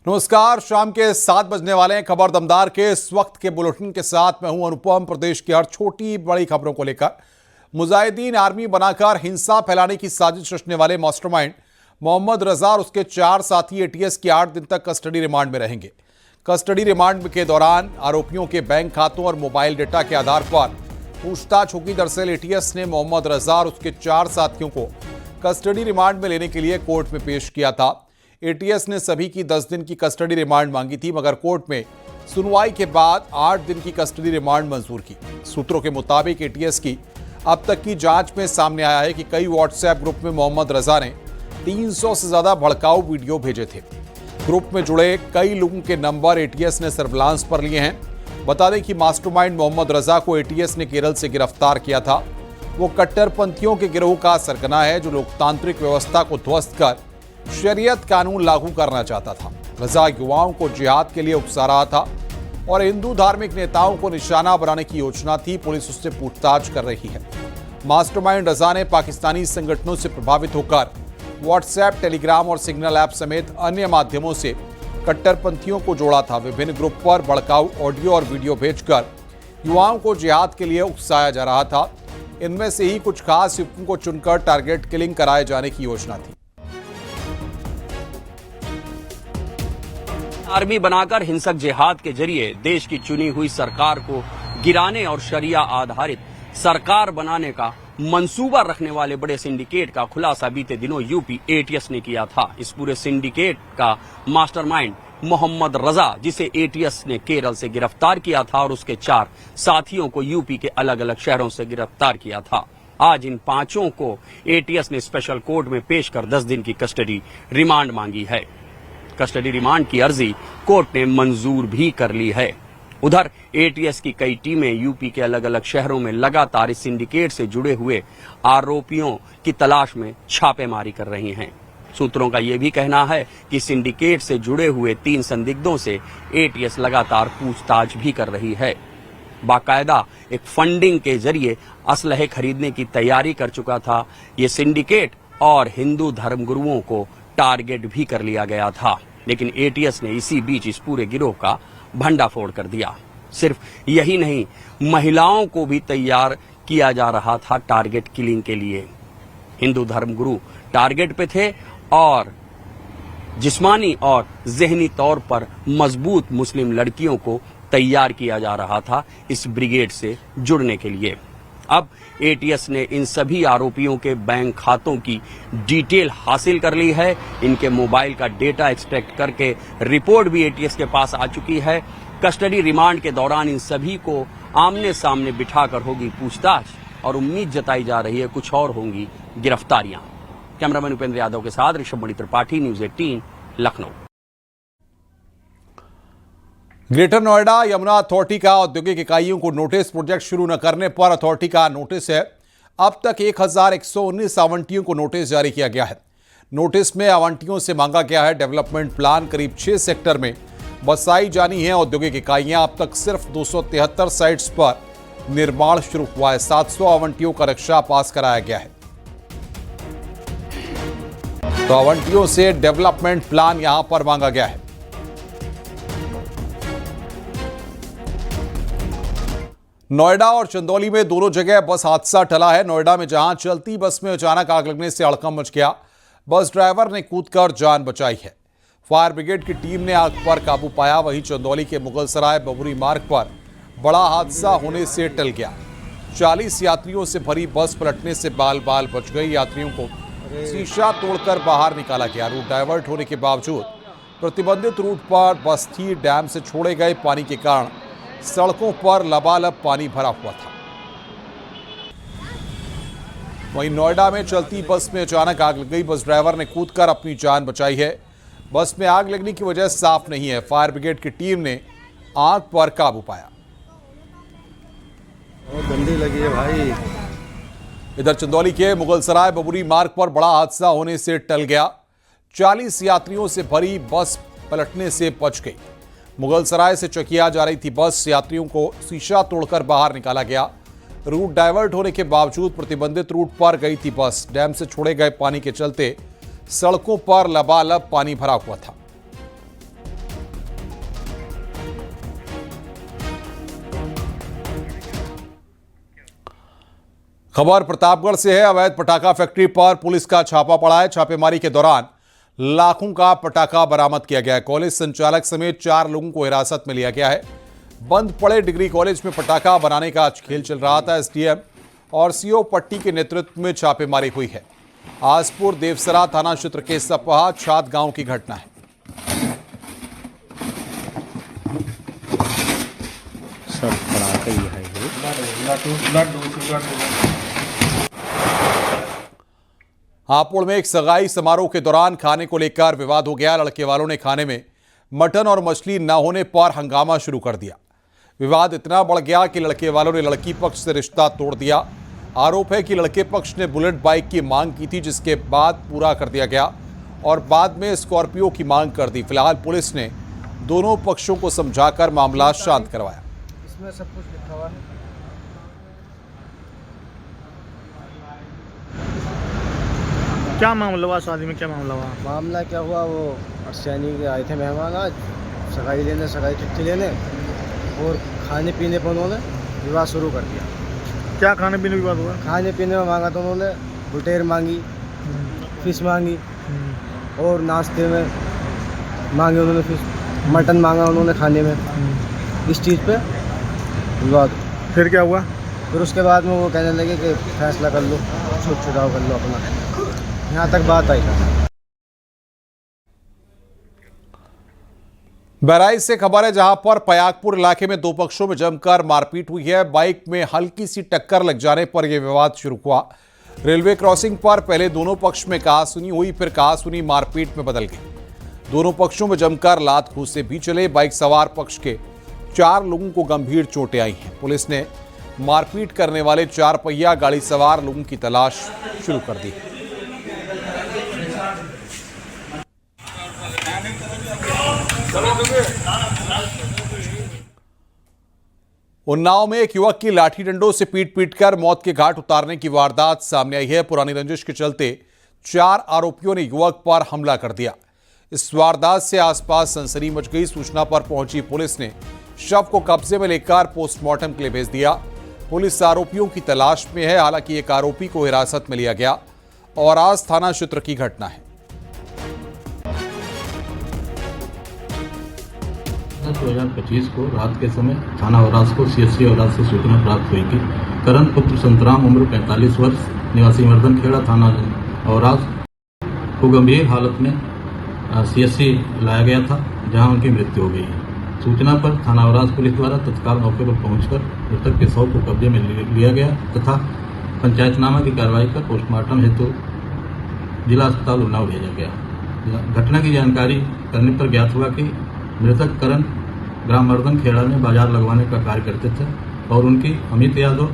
नमस्कार, शाम के 7 बजने वाले हैं। खबर दमदार के इस वक्त के बुलेटिन के साथ मैं हूं अनुपम। प्रदेश की हर छोटी बड़ी खबरों को लेकर मुजाहिदीन आर्मी बनाकर हिंसा फैलाने की साजिश रचने वाले मास्टरमाइंड मोहम्मद रजा और उसके 4 साथी एटीएस की 8 दिन तक कस्टडी रिमांड में रहेंगे। कस्टडी रिमांड के दौरान आरोपियों के बैंक खातों और मोबाइल डेटा के आधार पर पूछताछ होगी। दरअसल एटीएस ने मोहम्मद रजा और उसके 4 साथियों को कस्टडी रिमांड में लेने के लिए कोर्ट में पेश किया था। एटीएस ने सभी की 10 दिन की कस्टडी रिमांड मांगी थी, मगर कोर्ट में सुनवाई के बाद 8 दिन की कस्टडी रिमांड मंजूर की। सूत्रों के मुताबिक एटीएस की अब तक की जांच में सामने आया है कि कई व्हाट्सएप ग्रुप में मोहम्मद रजा ने 300 से ज्यादा भड़काऊ वीडियो भेजे थे। ग्रुप में जुड़े कई लोगों के नंबर एटीएस ने सर्विलांस पर लिए हैं। बता दें कि मास्टरमाइंड मोहम्मद रजा को एटीएस ने केरल से गिरफ्तार किया था। वो कट्टरपंथियों के गिरोह का सरगना है जो लोकतांत्रिक व्यवस्था को ध्वस्त कर शरीयत कानून लागू करना चाहता था। रजा युवाओं को जिहाद के लिए उकसा रहा था और हिंदू धार्मिक नेताओं को निशाना बनाने की योजना थी। पुलिस उससे पूछताछ कर रही है। मास्टरमाइंड रजा ने पाकिस्तानी संगठनों से प्रभावित होकर व्हाट्सएप, टेलीग्राम और सिग्नल ऐप समेत अन्य माध्यमों से कट्टरपंथियों को जोड़ा था। विभिन्न ग्रुप पर भड़काऊ ऑडियो और वीडियो भेजकर युवाओं को जिहाद के लिए उकसाया जा रहा था। इनमें से ही कुछ खास युवकों को चुनकर टारगेट किलिंग कराए जाने की योजना थी। आर्मी बनाकर हिंसक जिहाद के जरिए देश की चुनी हुई सरकार को गिराने और शरिया आधारित सरकार बनाने का मंसूबा रखने वाले बड़े सिंडिकेट का खुलासा बीते दिनों यूपी एटीएस ने किया था। इस पूरे सिंडिकेट का मास्टरमाइंड मोहम्मद रजा, जिसे एटीएस ने केरल से गिरफ्तार किया था, और उसके 4 साथियों को यूपी के अलग अलग शहरों से गिरफ्तार किया था। आज इन 5 को एटीएस ने स्पेशल कोर्ट में पेश कर 10 दिन की कस्टडी रिमांड मांगी है। कस्टडी रिमांड की अर्जी कोर्ट ने मंजूर भी कर ली है। उधर एटीएस की कई टीमें यूपी के अलग अलग शहरों में लगातार इस सिंडिकेट से जुड़े हुए आरोपियों की तलाश में छापेमारी कर रही हैं। सूत्रों का यह भी कहना है कि सिंडिकेट से जुड़े हुए 3 संदिग्धों से एटीएस लगातार पूछताछ भी कर रही है। बाकायदा एक फंडिंग के जरिए असलहे खरीदने की तैयारी कर चुका था ये सिंडिकेट, और हिंदू धर्मगुरुओं को टारगेट भी कर लिया गया था। लेकिन एटीएस ने इसी बीच इस पूरे गिरोह का भंडाफोड़ कर दिया। सिर्फ यही नहीं, महिलाओं को भी तैयार किया जा रहा था टारगेट किलिंग के लिए। हिंदू धर्मगुरु टारगेट पे थे और जिस्मानी और ज़हनी तौर पर मजबूत मुस्लिम लड़कियों को तैयार किया जा रहा था इस ब्रिगेड से जुड़ने के लिए। अब एटीएस ने इन सभी आरोपियों के बैंक खातों की डिटेल हासिल कर ली है। इनके मोबाइल का डेटा एक्सट्रैक्ट करके रिपोर्ट भी एटीएस के पास आ चुकी है। कस्टडी रिमांड के दौरान इन सभी को आमने सामने बिठाकर होगी पूछताछ, और उम्मीद जताई जा रही है कुछ और होंगी गिरफ्तारियां। कैमरामैन उपेंद्र यादव के साथ Rishabh Mani Tripathi, news 18, Lucknow. Greater Noida Yamuna authority का औद्योगिक इकाइयों को नोटिस प्रोजेक्ट शुरू न करने पर अथॉरिटी का नोटिस है। अब तक 1119 आवंटियों को नोटिस जारी किया गया है। नोटिस में आवंटियों से मांगा गया है डेवलपमेंट प्लान। करीब 6 सेक्टर में बसाई जानी है औद्योगिक इकाइयां। अब तक सिर्फ 273 साइट्स पर निर्माण शुरू हुआ है। 700 आवंटियों का नक्शा पास कराया गया है। तो आवंटियों से डेवलपमेंट प्लान यहां पर मांगा गया है। नोएडा और चंदौली में दोनों जगह बस हादसा टला है। नोएडा में जहां चलती बस में अचानक आग लगने से हड़कंप मच गया, बस ड्राइवर ने कूदकर जान बचाई है। फायर ब्रिगेड की टीम ने आग पर काबू पाया। वहीं चंदौली के मुगलसराय बबुरी मार्ग पर बड़ा हादसा होने से टल गया। 40 यात्रियों से भरी बस पलटने से बाल बाल बच गई। यात्रियों को शीशा तोड़कर बाहर निकाला गया। रूट डाइवर्ट होने के बावजूद प्रतिबंधित रूट पर बस थी। डैम से छोड़े गए पानी के कारण सड़कों पर लबालब पानी भरा हुआ था। वहीं नोएडा में चलती बस में अचानक आग लग गई। बस ड्राइवर ने कूदकर अपनी जान बचाई है। बस में आग लगने की वजह साफ नहीं है। फायर ब्रिगेड की टीम ने आग पर काबू पाया। बहुत गंदी लगी है भाई। इधर चंदौली के मुगलसराय बबुरी मार्ग पर बड़ा हादसा होने से टल गया। 40 यात्रियों से भरी बस पलटने से बच गई। मुगलसराय से चकिया जा रही थी बस। यात्रियों को शीशा तोड़कर बाहर निकाला गया। रूट डाइवर्ट होने के बावजूद प्रतिबंधित रूट पर गई थी बस। डैम से छोड़े गए पानी के चलते सड़कों पर लबालब पानी भरा हुआ था। खबर प्रतापगढ़ से है। अवैध पटाखा फैक्ट्री पर पुलिस का छापा पड़ा है। छापेमारी के दौरान लाखों का पटाखा बरामद किया गया है। कॉलेज संचालक समेत 4 लोगों को हिरासत में लिया गया है। बंद पड़े डिग्री कॉलेज में पटाखा बनाने का खेल चल रहा था। एसडीएम और सीओ पट्टी के नेतृत्व में छापेमारी हुई है। आसपुर देवसरा थाना क्षेत्र के सपहा छात गांव की घटना है। सब पड़ाके ही है ये। हापुड़ में एक सगाई समारोह के दौरान खाने को लेकर विवाद हो गया। लड़के वालों ने खाने में मटन और मछली न होने पर हंगामा शुरू कर दिया। विवाद इतना बढ़ गया कि लड़के वालों ने लड़की पक्ष से रिश्ता तोड़ दिया। आरोप है कि लड़के पक्ष ने बुलेट बाइक की मांग की थी, जिसके बाद पूरा कर दिया गया और बाद में स्कॉर्पियो की मांग कर दी। फिलहाल पुलिस ने दोनों पक्षों को समझाकर मामला शांत करवाया। इसमें सब कुछ लिखा हुआ है। क्या मामला हुआ? शादी में क्या मामला हुआ? मामला क्या हुआ, वो अर्शैनी के आए थे मेहमान आज सगाई चिट्ठी लेने, और खाने पीने पर उन्होंने विवाद शुरू कर दिया। क्या खाने पीने की बात हुआ? खाने पीने में मांगा तो उन्होंने बुटेर मांगी, फिश मांगी, और नाश्ते में मांगे उन्होंने फिश, मटन मांगा उन्होंने खाने में। इस चीज़ पे विवाद। फिर क्या हुआ? फिर उसके बाद में वो कहने लगे कि फैसला कर लो, छूट छुटाव कर लो अपना। यहाँ तक बात आई। बहराइच से खबर है, जहां पर पयागपुर इलाके में 2 पक्षों में जमकर मारपीट हुई है। बाइक में हल्की सी टक्कर लग जाने पर यह विवाद शुरू हुआ। रेलवे क्रॉसिंग पर पहले दोनों पक्ष में कहासुनी हुई, फिर कहासुनी मारपीट में बदल गई। दोनों पक्षों में जमकर लात घूंसे भी चले। बाइक सवार पक्ष के 4 लोगों को गंभीर चोटें आई हैं। पुलिस ने मारपीट करने वाले 4 पहिया गाड़ी सवार लोगों की तलाश शुरू कर दी। उन्नाव में एक युवक की लाठी डंडों से पीट कर मौत के घाट उतारने की वारदात सामने आई है। पुरानी रंजिश के चलते 4 आरोपियों ने युवक पर हमला कर दिया। इस वारदात से आसपास सनसनी मच गई। सूचना पर पहुंची पुलिस ने शव को कब्जे में लेकर पोस्टमार्टम के लिए भेज दिया। पुलिस आरोपियों की तलाश में है। हालांकि एक आरोपी को हिरासत में लिया गया और आज थाना क्षेत्र की घटना है। 2025 को रात के समय थाना औरास को सीएससी औरास से सूचना प्राप्त हुई कि करण पुत्र संतराम उम्र 45 वर्ष निवासी मर्दनखेड़ा थाना औरास को गंभीर हालत में सीएससी लाया गया था, जहां उनकी मृत्यु हो गई है। सूचना पर थाना औरास पुलिस द्वारा तत्काल मौके पर पहुंचकर मृतक के शव को कब्जे में लिया गया तथा पंचायतनामा की कार्रवाई कर पोस्टमार्टम हेतु जिला अस्पताल उन्नाव भेजा गया। घटना की जानकारी करने पर ज्ञात हुआ कि मृतक करण ग्राम मर्दनखेड़ा में बाजार लगवाने का कार्य करते थे और उनकी अमित यादव,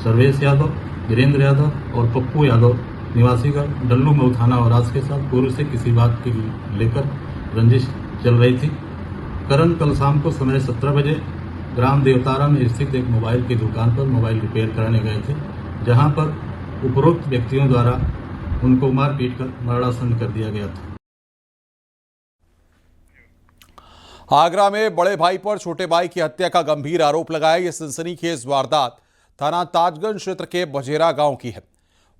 सर्वेश यादव, वीरेंद्र यादव और पप्पू यादव निवासी का डल्लू मऊ थाना औरास के साथ पूर्व से किसी बात की लेकर रंजिश चल रही थी। करण कल शाम को समय 17 बजे ग्राम देवतारा में स्थित एक मोबाइल की दुकान पर मोबाइल रिपेयर कराने गए थे, जहां पर उपरोक्त व्यक्तियों द्वारा उनको मार पीट कर मरणासन्न कर दिया गया था। आगरा में बड़े भाई पर छोटे भाई की हत्या का गंभीर आरोप लगाया। यह सनसनीखेज वारदात थाना ताजगंज क्षेत्र के बजेरा गांव की है।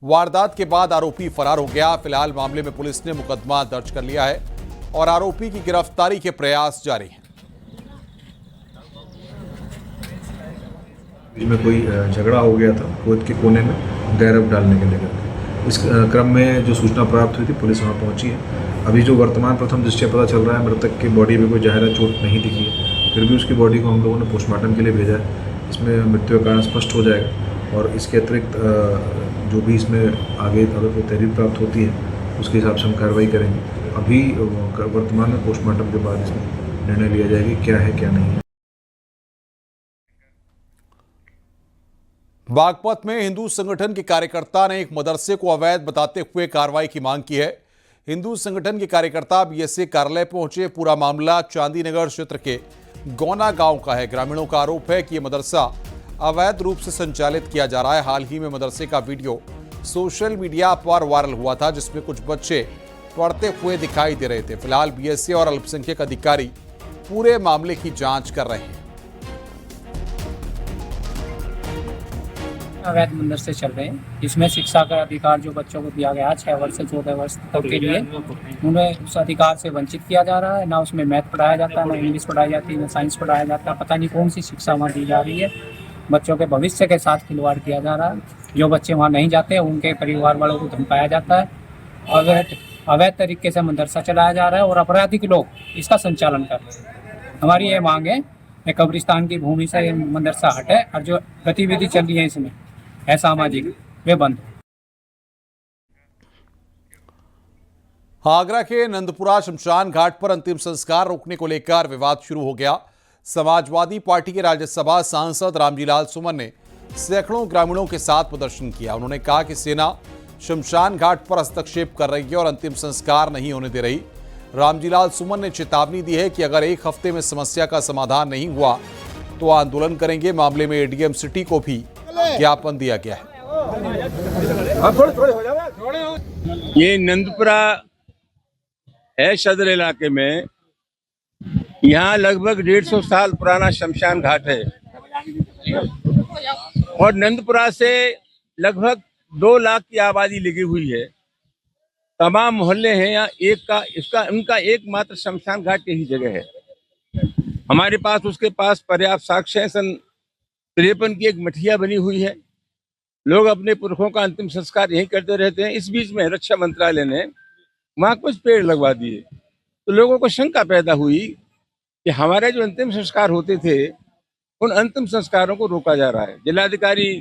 वारदात के बाद आरोपी फरार हो गया। फिलहाल मामले में पुलिस ने मुकदमा दर्ज कर लिया है और आरोपी की गिरफ्तारी के प्रयास जारी हैं। में कोई झगड़ा हो गया था कोर्ट के कोने में गैरव डालने के लेकर। इस क्रम में जो सूचना प्राप्त हुई थी, पुलिस वहां पहुंची है। अभी जो वर्तमान प्रथम दृष्टया पता चल रहा है, मृतक की बॉडी में कोई ज़ाहिर चोट नहीं दिखी है, फिर भी उसकी बॉडी को हम लोगों ने पोस्टमार्टम के लिए भेजा है। इसमें मृत्यु का कारण स्पष्ट हो जाएगा और इसके अतिरिक्त जो भी इसमें आगे अगर कोई तहरीर प्राप्त होती है उसके हिसाब से हम कार्रवाई करेंगे। अभी वर्तमान में पोस्टमार्टम के बाद इसमें निर्णय लिया जाएगा कि क्या है क्या नहीं है। बागपत में हिंदू संगठन के कार्यकर्ता ने एक मदरसे को अवैध बताते हुए कार्रवाई की मांग की है। हिंदू संगठन के कार्यकर्ता बीएसए कार्यालय पहुंचे। पूरा मामला चांदीनगर क्षेत्र के गौना गांव का है। ग्रामीणों का आरोप है कि यह मदरसा अवैध रूप से संचालित किया जा रहा है। हाल ही में मदरसे का वीडियो सोशल मीडिया पर वायरल हुआ था, जिसमें कुछ बच्चे पढ़ते हुए दिखाई दे रहे थे। फिलहाल बीएसए और अल्पसंख्यक अधिकारी पूरे मामले की जांच कर रहे हैं। अवैध मदरसे चल रहे हैं। इसमें शिक्षा का अधिकार जो बच्चों को दिया गया है 6 वर्ष से 14 वर्ष तक के लिए, उन्हें उस अधिकार से वंचित किया जा रहा है। ना उसमें मैथ पढ़ाया जाता है, ना इंग्लिश पढ़ाई जाती है, ना साइंस पढ़ाया जाता है। पता नहीं कौन सी शिक्षा वहाँ दी जा रही है। बच्चों के भविष्य के साथ खिलवाड़ किया जा रहा है। जो बच्चे वहाँ नहीं जाते हैं उनके परिवार वालों को धमकाया जाता है। अवैध तरीके से मदरसा चलाया जा रहा है और आपराधिक लोग इसका संचालन कर रहे हैं। हमारी ये मांग है कि कब्रिस्तान की भूमि से ये मदरसा हटे और जो गतिविधि चल रही है इसमें असामाजिक वे बंद हो। आगरा के नंदपुरा शमशान घाट पर अंतिम संस्कार रोकने को लेकर विवाद शुरू हो गया। समाजवादी पार्टी के राज्यसभा सांसद रामजीलाल सुमन ने सैकड़ों ग्रामीणों के साथ प्रदर्शन किया। उन्होंने कहा कि सेना शमशान घाट पर हस्तक्षेप कर रही है और अंतिम संस्कार नहीं होने दे रही। रामजीलाल सुमन ने चेतावनी दी है कि अगर एक हफ्ते में समस्या का समाधान नहीं हुआ तो आंदोलन करेंगे। मामले में एडीएम सिटी को भी ज्ञापन दिया गया है। ये नंदपुरा है सदर इलाके में। यहाँ लगभग 150 साल पुराना शमशान घाट है और नंदपुरा से लगभग 2 लाख की आबादी लगी हुई है। तमाम मोहल्ले हैं यहाँ। उनका एकमात्र शमशान घाट यही जगह है। हमारे पास उसके पास पर्याप्त साक्ष्य है। सन 53 की एक मठिया बनी हुई है। लोग अपने पुरखों का अंतिम संस्कार यहीं करते रहते हैं। इस बीच में रक्षा मंत्रालय ने वहाँ कुछ पेड़ लगवा दिए तो लोगों को शंका पैदा हुई कि हमारे जो अंतिम संस्कार होते थे उन अंतिम संस्कारों को रोका जा रहा है। जिलाधिकारी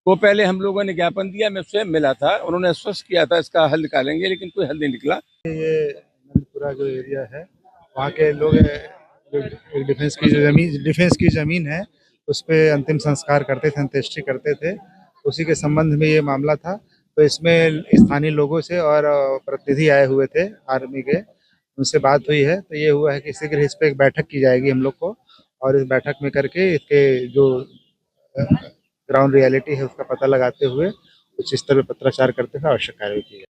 को पहले हम लोगों ने ज्ञापन दिया, मैं स्वयं मिला था। उन्होंने आश्वस्त किया था इसका हल निकालेंगे, लेकिन कोई हल नहीं निकला। ये नंदपुरा जो एरिया है वहाँ के लोग डिफेंस की जमीन है उस पे अंतिम संस्कार करते थे, अंत्येष्टि करते थे। उसी के संबंध में ये मामला था। तो इसमें स्थानीय लोगों से और प्रतिनिधि आए हुए थे आर्मी के, उनसे बात हुई है। तो ये हुआ है कि शीघ्र इस पर एक बैठक की जाएगी हम लोग को, और इस बैठक में करके इसके जो ग्राउंड रियलिटी है उसका पता लगाते हुए उच्च स्तर पर पत्राचार करते हुए आवश्यक कार्रवाई की जाए।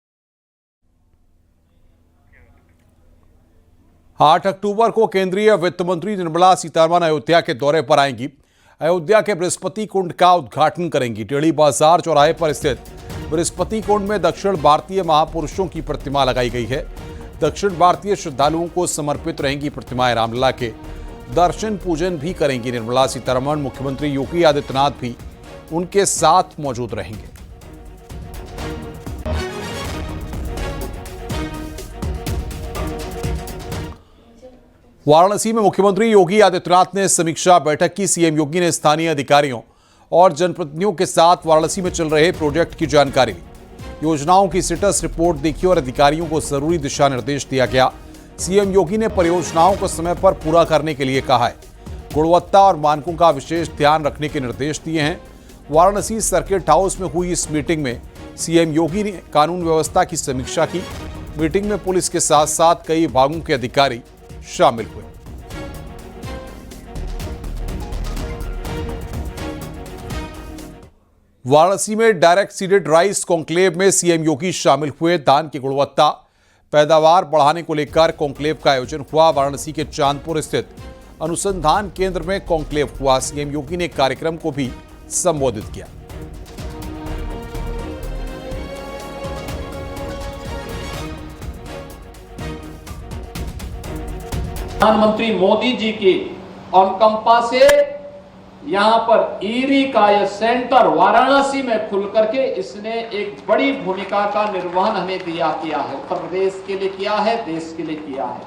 8 अक्टूबर को केंद्रीय वित्त मंत्री निर्मला सीतारमण अयोध्या के दौरे पर आएंगी। अयोध्या के बृहस्पति कुंड का उद्घाटन करेंगी। टेढ़ी बाजार चौराहे पर स्थित बृहस्पति कुंड में दक्षिण भारतीय महापुरुषों की प्रतिमा लगाई गई है। दक्षिण भारतीय श्रद्धालुओं को समर्पित रहेंगी प्रतिमाएं। रामलला के दर्शन पूजन भी करेंगी निर्मला सीतारमण। मुख्यमंत्री योगी आदित्यनाथ भी उनके साथ मौजूद रहेंगे। वाराणसी में मुख्यमंत्री योगी आदित्यनाथ ने समीक्षा बैठक की। सीएम योगी ने स्थानीय अधिकारियों और जनप्रतिनिधियों के साथ वाराणसी में चल रहे प्रोजेक्ट की जानकारी ली। योजनाओं की स्टेटस रिपोर्ट देखी और अधिकारियों को जरूरी दिशा निर्देश दिया गया। सीएम योगी ने परियोजनाओं को समय पर पूरा करने के लिए कहा है। गुणवत्ता और मानकों का विशेष ध्यान रखने के निर्देश दिए हैं। वाराणसी सर्किट हाउस में हुई इस मीटिंग में सीएम योगी ने कानून व्यवस्था की समीक्षा की। मीटिंग में पुलिस के साथ साथ कई विभागों के अधिकारी शामिल हुए। वाराणसी में डायरेक्ट सीडेड राइस कॉन्क्लेव में सीएम योगी शामिल हुए। धान की गुणवत्ता पैदावार बढ़ाने को लेकर कॉन्क्लेव का आयोजन हुआ। वाराणसी के चांदपुर स्थित अनुसंधान केंद्र में कॉन्क्लेव हुआ। सीएम योगी ने कार्यक्रम को भी संबोधित किया। प्रधानमंत्री मोदी जी की अनुकंपा से यहाँ पर ईरी का यह सेंटर वाराणसी में खुल करके इसने एक बड़ी भूमिका का निर्वहन हमें किया है। उत्तर प्रदेश के लिए किया है, देश के लिए किया है।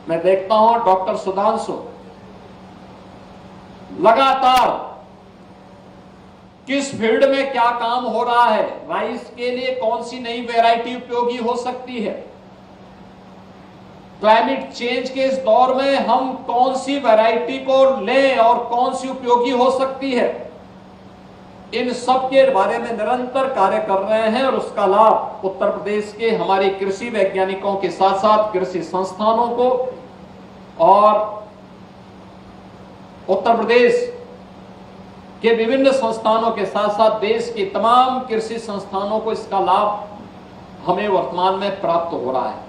मैं देखता हूं डॉक्टर सुधांशु लगातार किस फील्ड में क्या काम हो रहा है, राइस के लिए कौन सी नई वैरायटी उपयोगी हो सकती है, क्लाइमेट चेंज के इस दौर में हम कौन सी वैरायटी को लें और कौन सी उपयोगी हो सकती है, इन सब के बारे में निरंतर कार्य कर रहे हैं। और उसका लाभ उत्तर प्रदेश के हमारे कृषि वैज्ञानिकों के साथ साथ कृषि संस्थानों को और उत्तर प्रदेश के विभिन्न संस्थानों के साथ साथ देश के तमाम कृषि संस्थानों को इसका लाभ हमें वर्तमान में प्राप्त हो रहा है।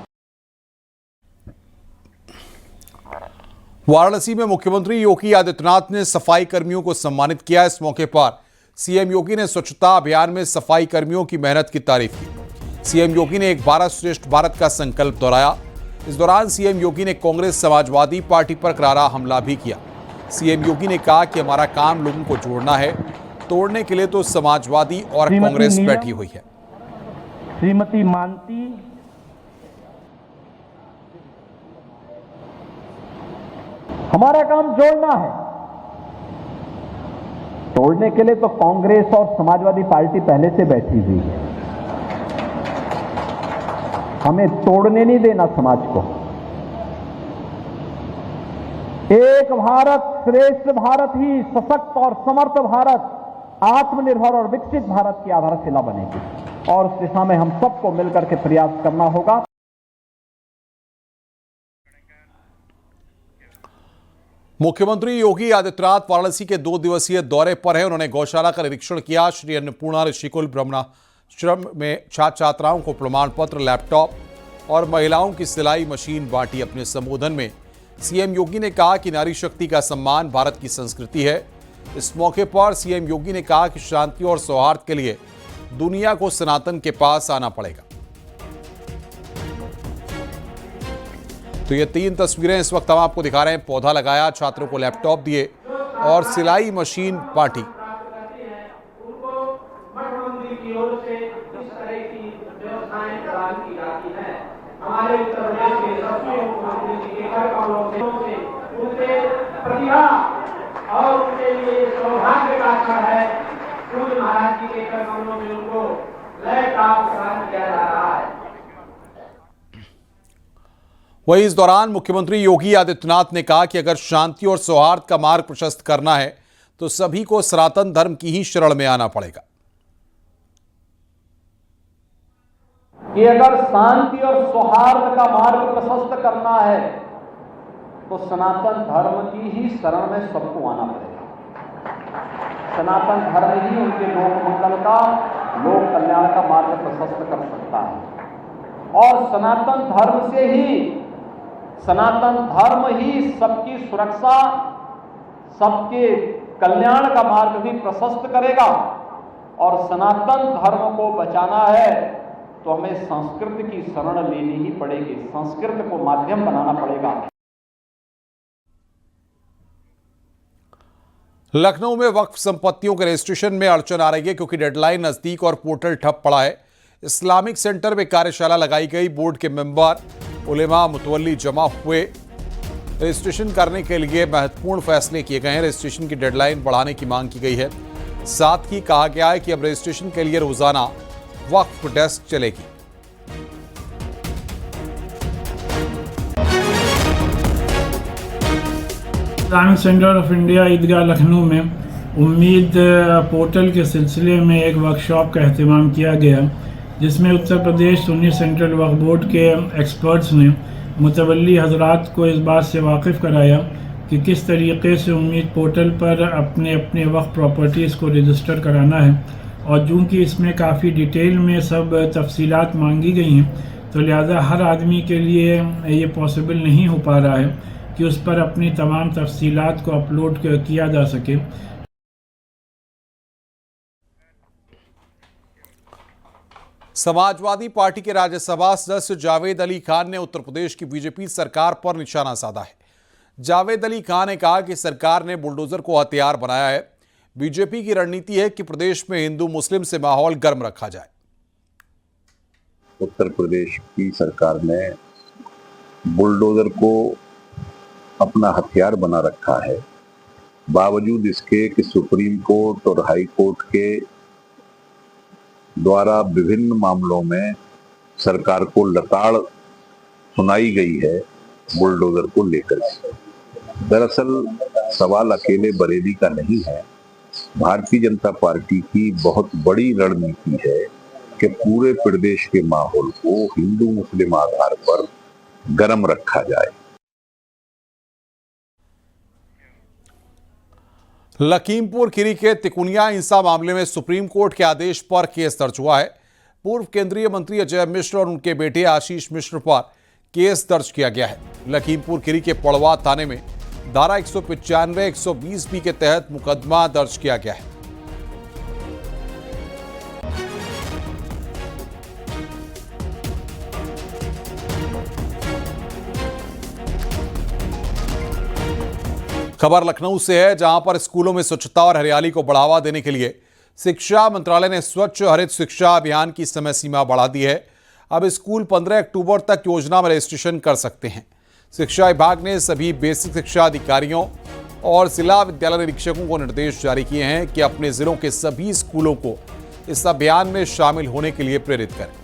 वाराणसी में मुख्यमंत्री योगी आदित्यनाथ ने सफाई कर्मियों को सम्मानित किया। इस मौके पर सीएम योगी ने स्वच्छता अभियान में सफाई कर्मियों की मेहनत की तारीफ की। सीएम योगी ने एक भारत श्रेष्ठ भारत का संकल्प दोहराया। इस दौरान सीएम योगी ने कांग्रेस समाजवादी पार्टी पर करारा हमला भी किया। सीएम योगी ने कहा कि हमारा काम लोगों को जोड़ना है, तोड़ने के लिए तो समाजवादी और कांग्रेस बैठी हुई है। श्रीमती मानती, हमारा काम जोड़ना है, तोड़ने के लिए तो कांग्रेस और समाजवादी पार्टी पहले से बैठी हुई है। हमें तोड़ने नहीं देना समाज को। एक भारत श्रेष्ठ भारत ही सशक्त और समर्थ भारत, आत्मनिर्भर और विकसित भारत की आधारशिला बनेगी और उस दिशा में हम सबको मिलकर के प्रयास करना होगा। मुख्यमंत्री योगी आदित्यनाथ वाराणसी के 2 दिवसीय दौरे पर हैं। उन्होंने गौशाला का निरीक्षण किया। श्री अन्नपूर्णा ऋषिकुल ब्रह्माश्रम में छात्र छात्राओं को प्रमाण पत्र, लैपटॉप और महिलाओं की सिलाई मशीन बांटी। अपने संबोधन में सीएम योगी ने कहा कि नारी शक्ति का सम्मान भारत की संस्कृति है। इस मौके पर सीएम योगी ने कहा कि शांति और सौहार्द के लिए दुनिया को सनातन के पास आना पड़ेगा। तो ये 3 तस्वीरें इस वक्त हम आपको दिखा रहे हैं। पौधा लगाया, छात्रों को लैपटॉप दिए और सिलाई मशीन बांटी। हमारे उत्तर प्रदेश के सभी मुख्यमंत्री जी के कर कमलों से उनसे प्रतिभा और उनके लिए सौभाग्य का क्षण है। सूर्य महाराज जी के कर कमलों में उनको लैपटॉप प्रदान किया जा रहा है। वहीं इस दौरान मुख्यमंत्री योगी आदित्यनाथ ने कहा कि अगर शांति और सौहार्द का मार्ग प्रशस्त करना है तो सभी को सनातन धर्म की ही शरण में आना पड़ेगा। कि अगर शांति और सौहार्द का मार्ग प्रशस्त करना है तो सनातन धर्म की ही शरण में सबको आना पड़ेगा। सनातन धर्म ही उनके लोक मंगल का, लोक कल्याण का मार्ग प्रशस्त कर सकता है और सनातन धर्म ही सबकी सुरक्षा, सबके कल्याण का मार्ग भी प्रशस्त करेगा। और सनातन धर्म को बचाना है तो हमें संस्कृत की शरण लेनी ही पड़ेगी, संस्कृत को माध्यम बनाना पड़ेगा। लखनऊ में वक्फ संपत्तियों के रजिस्ट्रेशन में अड़चन आ रही है क्योंकि डेडलाइन नजदीक और पोर्टल ठप पड़ा है। इस्लामिक सेंटर में कार्यशाला लगाई गई। बोर्ड के मेंबर, उलेमा, मुतवल्ली जमा हुए। रजिस्ट्रेशन करने के लिए महत्वपूर्ण फैसले किए गए हैं। रजिस्ट्रेशन की डेडलाइन बढ़ाने की मांग की गई है। साथ ही कहा गया है कि अब रजिस्ट्रेशन के लिए रोजाना वक्फ डेस्क चलेगी। इस्लामिक सेंटर ऑफ इंडिया ईदगाह लखनऊ में उम्मीद पोर्टल के सिलसिले में एक वर्कशॉप का एहतमाम किया गया, जिसमें उत्तर प्रदेश सुन्नी सेंट्रल वक्फ बोर्ड के एक्सपर्ट्स ने मुतवल्ली हजरात को इस बात से वाकिफ़ कराया कि किस तरीके से उम्मीद पोर्टल पर अपने अपने वक्फ प्रॉपर्टीज़ को रजिस्टर कराना है। और चूँकि इसमें काफ़ी डिटेल में सब तफसीलात मांगी गई हैं तो लिहाजा हर आदमी के लिए ये पॉसिबल नहीं हो पा रहा है कि उस पर अपनी तमाम तफसीलात को अपलोड किया जा सके। समाजवादी पार्टी के राज्यसभा सदस्य जावेद अली खान ने उत्तर प्रदेश की बीजेपी सरकार पर निशाना साधा है। जावेद अली खान ने कहा कि सरकार ने बुलडोजर को हथियार बनाया है। बीजेपी की रणनीति है कि प्रदेश में हिंदू मुस्लिम से माहौल गर्म रखा जाए। उत्तर प्रदेश की सरकार ने बुलडोजर को अपना हथियार बना रखा है, बावजूद इसके कि सुप्रीम कोर्ट और हाई कोर्ट के द्वारा विभिन्न मामलों में सरकार को लताड़ सुनाई गई है बुलडोजर को लेकर। दरअसल सवाल अकेले बरेली का नहीं है। भारतीय जनता पार्टी की बहुत बड़ी रणनीति है कि पूरे प्रदेश के माहौल को हिंदू मुस्लिम आधार पर गर्म रखा जाए। लखीमपुर खीरी के तिकुनिया हिंसा मामले में सुप्रीम कोर्ट के आदेश पर केस दर्ज हुआ है। पूर्व केंद्रीय मंत्री अजय मिश्र और उनके बेटे आशीष मिश्र पर केस दर्ज किया गया है। लखीमपुर खीरी के पड़वा थाने में धारा 195, 120B के तहत मुकदमा दर्ज किया गया है। खबर लखनऊ से है, जहां पर स्कूलों में स्वच्छता और हरियाली को बढ़ावा देने के लिए शिक्षा मंत्रालय ने स्वच्छ हरित शिक्षा अभियान की समय सीमा बढ़ा दी है। अब स्कूल 15 अक्टूबर तक योजना में रजिस्ट्रेशन कर सकते हैं। शिक्षा विभाग ने सभी बेसिक शिक्षा अधिकारियों और जिला विद्यालय निरीक्षकों को निर्देश जारी किए हैं कि अपने जिलों के सभी स्कूलों को इस अभियान में शामिल होने के लिए प्रेरित करें।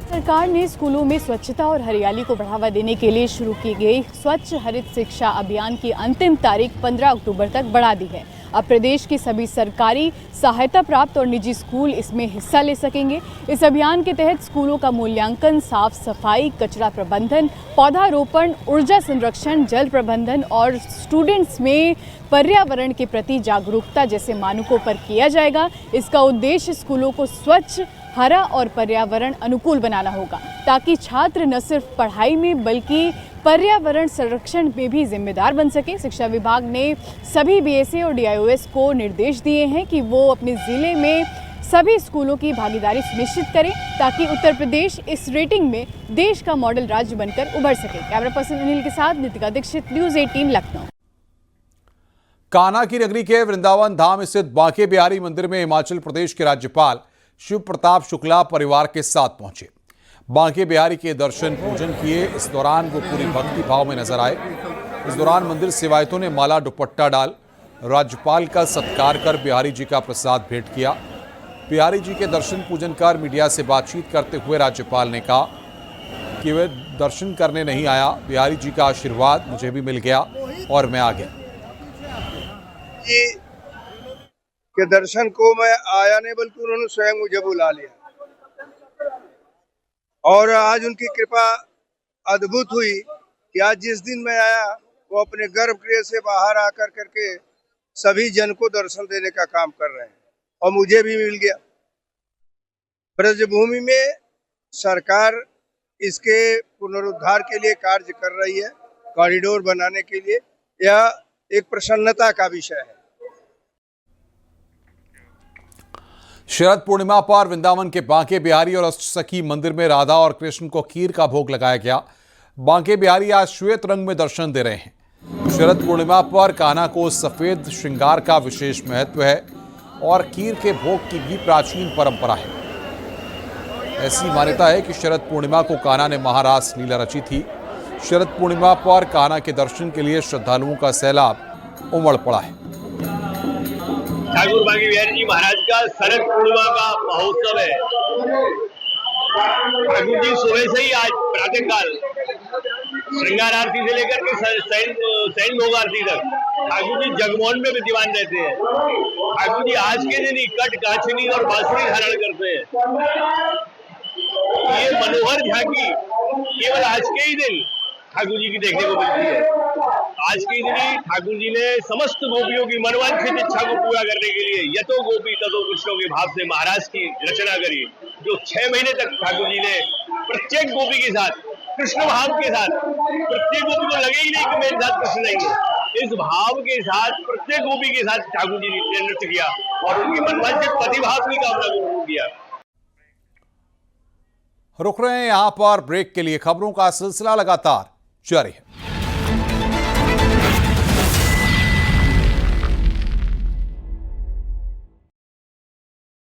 सरकार ने स्कूलों में स्वच्छता और हरियाली को बढ़ावा देने के लिए शुरू की गई स्वच्छ हरित शिक्षा अभियान की अंतिम तारीख 15 अक्टूबर तक बढ़ा दी है। अब प्रदेश के सभी सरकारी, सहायता प्राप्त और निजी स्कूल इसमें हिस्सा ले सकेंगे। इस अभियान के तहत स्कूलों का मूल्यांकन, साफ सफाई, कचरा प्रबंधन, पौधारोपण, ऊर्जा संरक्षण, जल प्रबंधन और स्टूडेंट्स में पर्यावरण के प्रति जागरूकता जैसे मानकों पर किया जाएगा। इसका उद्देश्य स्कूलों को स्वच्छ, हरा और पर्यावरण अनुकूल बनाना होगा, ताकि छात्र न सिर्फ पढ़ाई में बल्कि पर्यावरण संरक्षण में भी जिम्मेदार बन सके। शिक्षा विभाग ने सभी बीएसए और डीआईओएस को निर्देश दिए हैं कि वो अपने जिले में सभी स्कूलों की भागीदारी सुनिश्चित करें, ताकि उत्तर प्रदेश इस रेटिंग में देश का मॉडल राज्य बनकर उभर सके। कैमरा पर्सन अनिल के साथ नितिका दीक्षित, न्यूज़ 18 लखनऊ। कान्हा की नगरी के वृंदावन धाम स्थित बांके बिहारी मंदिर में हिमाचल प्रदेश के राज्यपाल शिव प्रताप शुक्ला परिवार के साथ पहुंचे। बांके बिहारी के दर्शन पूजन किए। इस दौरान वो पूरी भक्ति भाव में नजर आए। इस दौरान मंदिर सेवायतों ने माला दुपट्टा डाल राज्यपाल का सत्कार कर बिहारी जी का प्रसाद भेंट किया। बिहारी जी के दर्शन पूजन कर मीडिया से बातचीत करते हुए राज्यपाल ने कहा कि वे दर्शन करने नहीं आया, बिहारी जी का आशीर्वाद मुझे भी मिल गया और मैं आ गया। के दर्शन को मैं आया नहीं, बल्कि उन्होंने स्वयं मुझे बुला लिया और आज उनकी कृपा अद्भुत हुई कि आज जिस दिन मैं आया वो अपने गर्भगृह से बाहर आकर करके सभी जन को दर्शन देने का काम कर रहे हैं और मुझे भी मिल गया। ब्रजभूमि में सरकार इसके पुनरुद्धार के लिए कार्य कर रही है, कॉरिडोर बनाने के लिए। यह एक प्रसन्नता का विषय है। शरद पूर्णिमा पर वृंदावन के बांके बिहारी और अष्टसखी मंदिर में राधा और कृष्ण को खीर का भोग लगाया गया। बांके बिहारी आज श्वेत रंग में दर्शन दे रहे हैं। शरद पूर्णिमा पर कान्हा को सफेद श्रृंगार का विशेष महत्व है और खीर के भोग की भी प्राचीन परंपरा है। ऐसी मान्यता है कि शरद पूर्णिमा को कान्हा ने महारास लीला रची थी। शरद पूर्णिमा पर कान्हा के दर्शन के लिए श्रद्धालुओं का सैलाब उमड़ पड़ा है। ठाकुर बांके बिहारी जी महाराज का शरद पूर्णिमा का महोत्सव है। ठाकुर जी सुबह से ही आज प्रातः काल श्रृंगार आरती से लेकर के सैन भोग आरती तक ठाकुर जी जगमोहन में विद्यमान रहते हैं। ठाकुर जी आज के दिन ही कट, काछनी और बांसुरी धारण करते हैं। ये मनोहर झांकी केवल आज के ही दिन ठाकुर जी की देखने को मिलती है। आज के दिन ही ठाकुर जी ने समस्त गोपियों की मनवांछित इच्छा को पूरा करने के लिए यतो गोपी ततो कृष्णों के भाव से महाराज की रचना करी, जो 6 महीने तक ठाकुर जी ने प्रत्येक गोपी के साथ, कृष्ण भाव के साथ, प्रत्येक गोपी को लगे ही नहीं कि मेरे साथ कृष्ण नहीं है, इस भाव के साथ प्रत्येक गोपी के साथ ठाकुर जी ने नृत्य किया और उनकी मनवांछित प्रतिभाव की कामना को पूर्ण किया। रुक रहे हैं यहां पर ब्रेक के लिए। खबरों का सिलसिला लगातार जारी है।